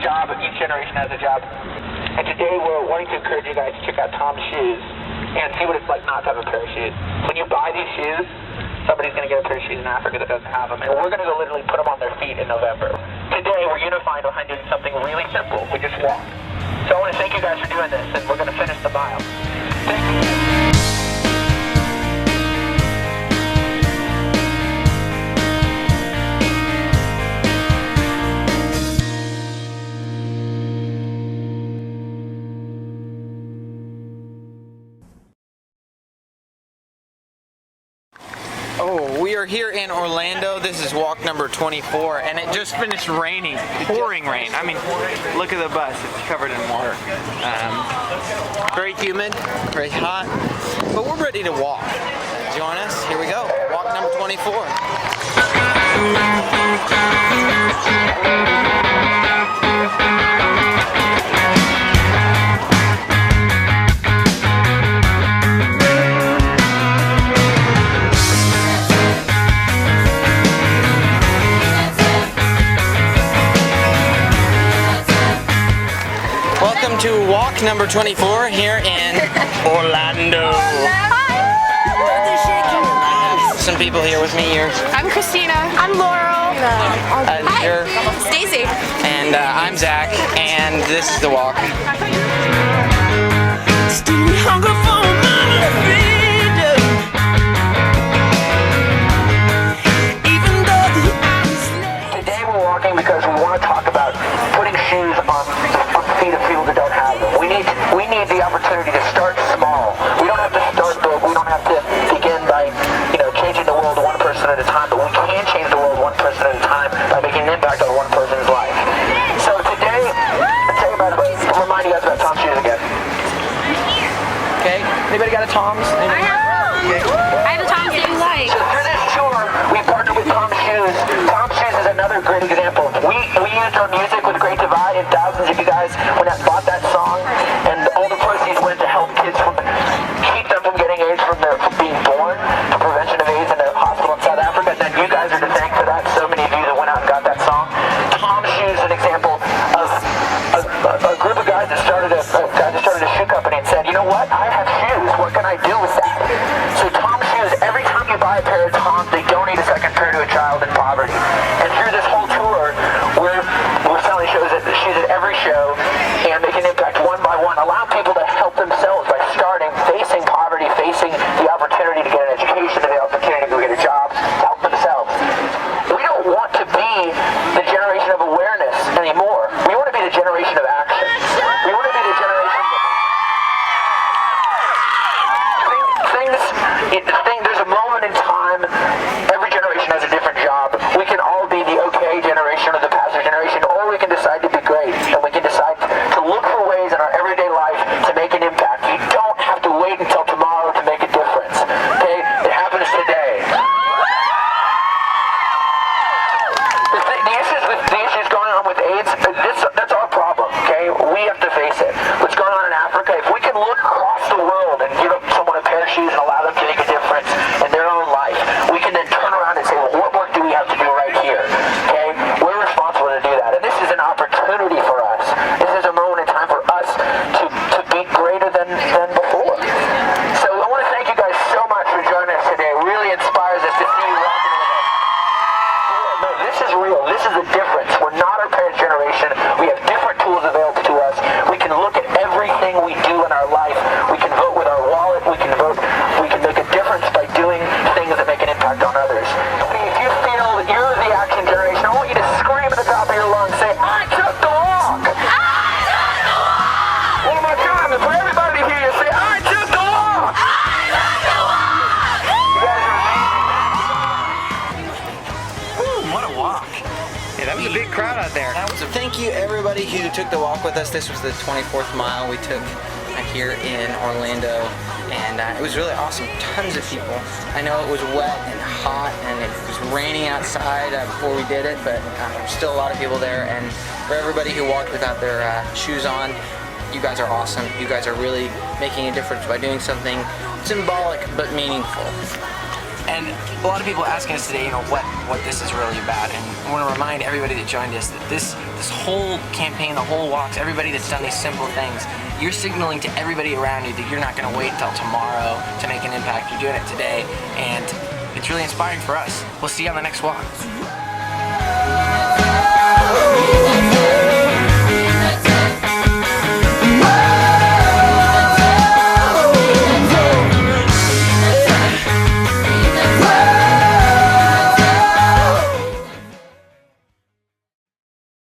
job, each generation has a job. And today we're wanting to encourage you guys to check out Tom's shoes and see what it's like not to have a pair of shoes. When you buy these shoes, somebody's going to get a pair of shoes in Africa that doesn't have them, and we're going to go literally put them on their feet in November. Today we're unifying behind doing something really simple. We just walk. So I want to thank you guys for doing this, and we're going to finish the mile. Thank you. Oh, we are here in Orlando. This is walk number 24, and it just finished raining, pouring rain. I mean, look at the bus, it's covered in water. Very humid, very hot, but we're ready to walk. Join us, here we go, walk number 24. Welcome to walk number 24 here in Orlando. Some people here with me. I'm Christina. I'm Laurel. You're Stacy. And I'm Zach, and this is the walk. Today we're walking because we want to talk about putting shoes on the feet of people that don't have them. We need the opportunity to start small. We don't have to start big. We don't have to begin by, changing the world one person at a time, but we can change the world one person at a time by making an impact on one person's life. So today, I'll remind you guys about Tom's shoes again. Okay, anybody got a Tom's? I have Tom's. I have a Tom's that you like. So through this tour, we partnered with Tom's Shoes. Tom's Shoes is another great example. We used our music with Great Divide, and thousands of you guys went out and bought that song, and all the proceeds went to help kids keep them from getting AIDS from being born, for prevention of AIDS in a hospital in South Africa. And then you guys are to thank for that. So many of you that went out and got that song. Tom's Shoes is an example of a group of guys that started a shoe company and said, you know what? I have shoes. What can I do with that? So Tom's Shoes, every time you buy a pair of Tom's, they donate a second pair to a child in poverty. And through this whole tour, we're selling shoes at every show and making an impact one by one, allowing people to help themselves by facing poverty, facing the opportunity to get an education, the opportunity to get a job, to help themselves. We don't want to be the generation of awareness anymore. We want to be the generation of action. We want to be the generation there's a moment in time, every generation has a different job. We can all be the okay generation or the passive generation, or we can decide to be great, and we can decide to look for ways in our everyday life to make an impact. You don't have to wait until tomorrow to make a difference. Okay? It happens today. The issues going on with AIDS, that's our problem, okay? We have to face it. What's going on in Africa, if we can look across the world and give someone a pair of shoes and allow them to make a difference in their own life, we can then turn around and say, well, what work do we have to do right here? Okay? We're responsible to do that. And this is an opportunity for us. This is a moment in time for us to be greater than before. So I want to thank you guys so much for joining us today. It really inspires us to see you walking with us. No, this is real. This is the difference. We're not our parents' generation. We have different tools available to us. We can look at everything we do in our life. We can vote with our wallet. We can make a difference by doing things that make an impact on others. If you feel that you're the action generation, I want you to scream at the top of your lungs, say, I took the walk! I took the walk! One more time, and for everybody to hear you, say, I took the walk! I took the walk! You guys are amazing. Woo, what a walk. Yeah, that was a big crowd out there. Thank you everybody who took the walk with us. This was the 24th mile we took here in Orlando, and it was really awesome. Tons of people. I know it was wet and hot and it was raining outside before we did it, but there's still a lot of people there. And for everybody who walked without their shoes on, you guys are awesome. You guys are really making a difference by doing something symbolic but meaningful. And a lot of people asking us today, you know, what this is really about. And I want to remind everybody that joined us that this whole campaign, the whole walks, everybody that's done these simple things, you're signaling to everybody around you that you're not going to wait until tomorrow to make an impact. You're doing it today, and it's really inspiring for us. We'll see you on the next walk.